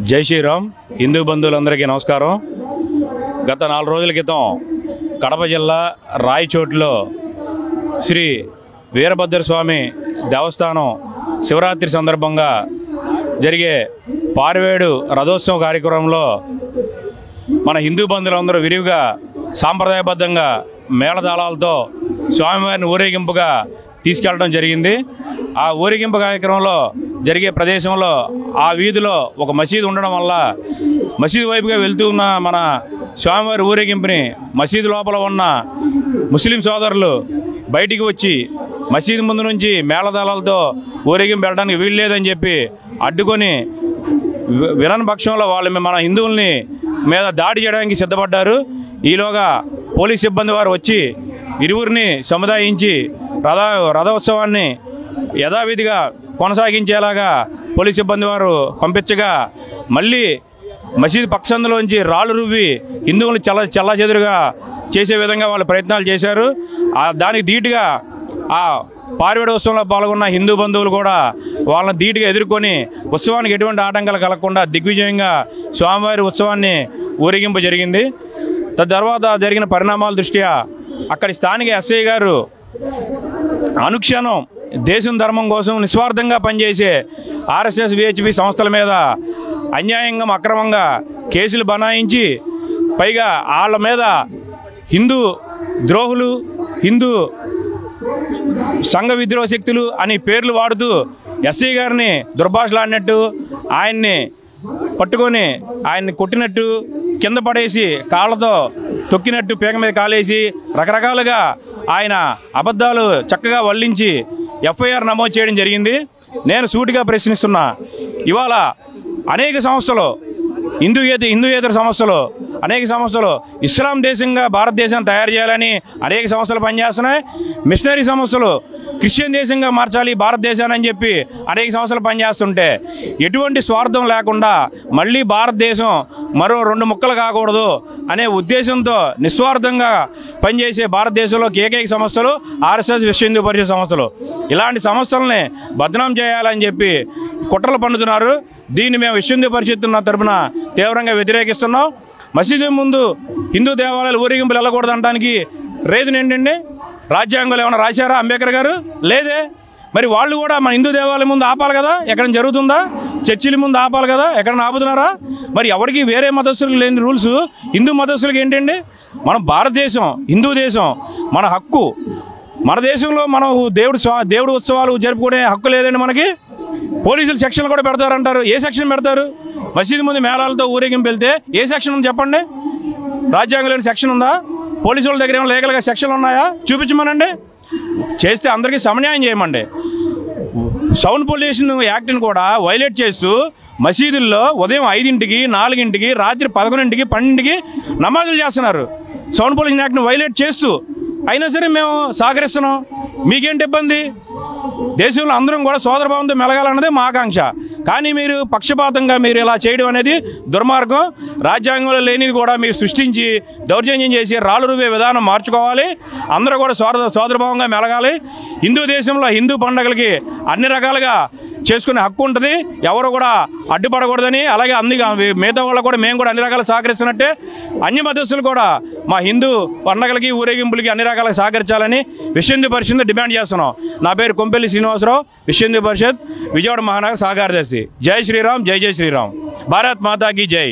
జై శ్రీరామ్. హిందూ బంధువులందరికీ నమస్కారం. గత 4 రోజుల క్రితం కడప జిల్లా రాయచోటిలో శ్రీ వీరభద్రస్వామి దేవస్థానం శివరాత్రి సందర్భంగా జరిగే పారివేడు రథోత్సవ కార్యక్రమంలో మన హిందూ బంధువులందరూ విరివిగా సాంప్రదాయబద్ధంగా మేళతాళాలతో స్వామివారిని ఊరేగింపుగా తీసుకెళ్లడం జరిగింది. ఆ ఊరేగింపు కార్యక్రమంలో జరిగే ప్రదేశంలో ఆ వీధిలో ఒక మసీదు ఉండడం వల్ల మసీదు వైపుగా వెళ్తూ ఉన్న మన స్వామివారి ఊరేగింపుని మసీదు లోపల ఉన్న ముస్లిం సోదరులు బయటికి వచ్చి మసీదు ముందు నుంచి మేళతాళాలతో ఊరేగింపు వెళ్ళడానికి వీలు లేదని చెప్పి అడ్డుకొని వినని పక్షంలో వాళ్ళు మన హిందువుల్ని మీద దాడి చేయడానికి సిద్ధపడ్డారు. ఈలోగా పోలీస్ సిబ్బంది వారు వచ్చి ఇరువురిని సముదాయించి రథోత్సవాన్ని యథావిధిగా కొనసాగించేలాగా పోలీస్ సిబ్బంది వారు పంపించగా మళ్ళీ మసీదు పక్షంలోంచి రాళ్ళు రువ్వి హిందువులు చెల్లాచెదురుగా చేసే విధంగా వాళ్ళు ప్రయత్నాలు చేశారు. దానికి ధీటుగా ఆ పారివేడు ఉత్సవంలో పాల్గొన్న హిందూ బంధువులు కూడా వాళ్ళని ధీటుగా ఎదుర్కొని ఉత్సవానికి ఎటువంటి ఆటంకాలు కలగకుండా దిగ్విజయంగా స్వామివారి ఉత్సవాన్ని ఊరేగింపు జరిగింది. తద్వారా జరిగిన పరిణామాల దృష్ట్యా అక్కడి స్థానిక ఎస్ఐ గారు అనుక్షణం దేశం ధర్మం కోసం నిస్వార్థంగా పనిచేసే ఆర్ఎస్ఎస్ విహెచ్పి సంస్థల మీద అన్యాయంగా అక్రమంగా కేసులు బనాయించి పైగా వాళ్ళ మీద హిందూ ద్రోహులు హిందూ సంఘ విద్రోహ శక్తులు అని పేర్లు వాడుతూ ఎస్ఐ గారిని దుర్భాషలాడినట్టు ఆయన్ని పట్టుకొని ఆయన్ని కొట్టినట్టు కింద పడేసి కాళ్ళతో తొక్కినట్టు పేక మీద కాలేసి రకరకాలుగా ఆయన అబద్ధాలు చక్కగా వల్లించి ఎఫ్ఐఆర్ నమోదు చేయడం జరిగింది. నేను సూటిగా ప్రశ్నిస్తున్నా, ఇవాళ అనేక సంస్థలు హిందూయేతర సంస్థలు అనేక సంస్థలు ఇస్లాం దేశంగా భారతదేశాన్ని తయారు చేయాలని అనేక సంస్థలు పనిచేస్తున్నాయి. మిషనరీ సంస్థలు క్రిస్టియన్ దేశంగా మార్చాలి భారతదేశాన్ని అని చెప్పి అనేక సంస్థలు పనిచేస్తుంటే ఎటువంటి స్వార్థం లేకుండా మళ్ళీ భారతదేశం మరో 2 ముక్కలు కాకూడదు అనే ఉద్దేశంతో నిస్వార్థంగా పనిచేసే భారతదేశంలో ఏకైక సంస్థలు ఆర్ఎస్ఎస్ విశ్వ హిందూ పరిషత్ సంస్థలు. ఇలాంటి సంస్థలని బదనాం చేయాలని చెప్పి కుట్రలు పన్నుతున్నారు. దీన్ని మేము విశ్వ హిందూ పరిషత్ తరపున తీవ్రంగా వ్యతిరేకిస్తున్నాం. మసీదు ముందు హిందూ దేవాలయాలు ఊరేగింపులు వెళ్ళకూడదు అనడానికి రీజన్ ఏంటండి? రాజ్యాంగంలో ఏమైనా రాశారా అంబేద్కర్ గారు? లేదే. మరి వాళ్ళు కూడా మన హిందూ దేవాలయం ముందు ఆపాలి కదా, ఎక్కడైనా జరుగుతుందా? చర్చిల ముందు ఆపాలి కదా, ఎక్కడైనా ఆపుతున్నారా? మరి ఎవరికి వేరే మతస్థులకు లేని రూల్స్ హిందూ మతస్థులకు ఏంటండి? మనం భారతదేశం హిందూ దేశం, మన హక్కు. మన దేశంలో మనం దేవుడు ఉత్సవాలు జరుపుకునే హక్కు లేదండి మనకి. పోలీసులు సెక్షన్లు కూడా పెడతారంటారు. ఏ సెక్షన్ పెడతారు? మసీదు ముందు మేళాలతో ఊరేగింపు వెళ్తే ఏ సెక్షన్ ఉంది చెప్పండి? రాజ్యాంగంలోని సెక్షన్ ఉందా? పోలీసు వాళ్ళ దగ్గర ఏమైనా లీగల్గా సెక్షన్లు ఉన్నాయా? చూపించమనండి. చేస్తే అందరికీ సమన్యాయం చేయమండి. సౌండ్ పొల్యూషన్ యాక్ట్ని కూడా వైలేట్ చేస్తూ మసీదుల్లో ఉదయం 5ంటికి 4ంటికి రాత్రి 11ంటికి 12ంటికి నమాజులు చేస్తున్నారు. సౌండ్ పొల్యూషన్ యాక్ట్ని వైలేట్ చేస్తూ అయినా సరే మేము సహకరిస్తున్నాం. మీకేంటి ఇబ్బంది? దేశంలో అందరం కూడా సోదరభావంతో మెలగాలన్నదే మా ఆకాంక్ష. కానీ మీరు పక్షపాతంగా మీరు ఇలా చేయడం అనేది దుర్మార్గం. రాజ్యాంగంలో లేనిది కూడా మీరు సృష్టించి దౌర్జన్యం చేసి రాళ్ళు రువే విధానం మార్చుకోవాలి. అందరూ కూడా సోదరభావంగా మెలగాలి. హిందూ దేశంలో హిందూ పండుగలకి అన్ని రకాలుగా చేసుకునే హక్కు ఉంటుంది. ఎవరు కూడా అడ్డుపడకూడదని, అలాగే మిగతా వాళ్ళు కూడా మేము కూడా అన్ని రకాలు సహకరిస్తున్నట్టే అన్య మతస్థులు కూడా మా హిందూ పండుగలకి ఊరేగింపులకి అన్ని రకాలుగా సహకరించాలని విశ్వ హిందూ పరిషత్ డిమాండ్ చేస్తున్నాం. నా పేరు కొంపెల్లి శ్రీనివాసరావు, విశ్వ హిందూ పరిషత్ విజయవాడ మహానగర సహకార్యదర్శి. జై శ్రీరామ్, జై జై శ్రీరామ్. భారత్ మాతాకి జై.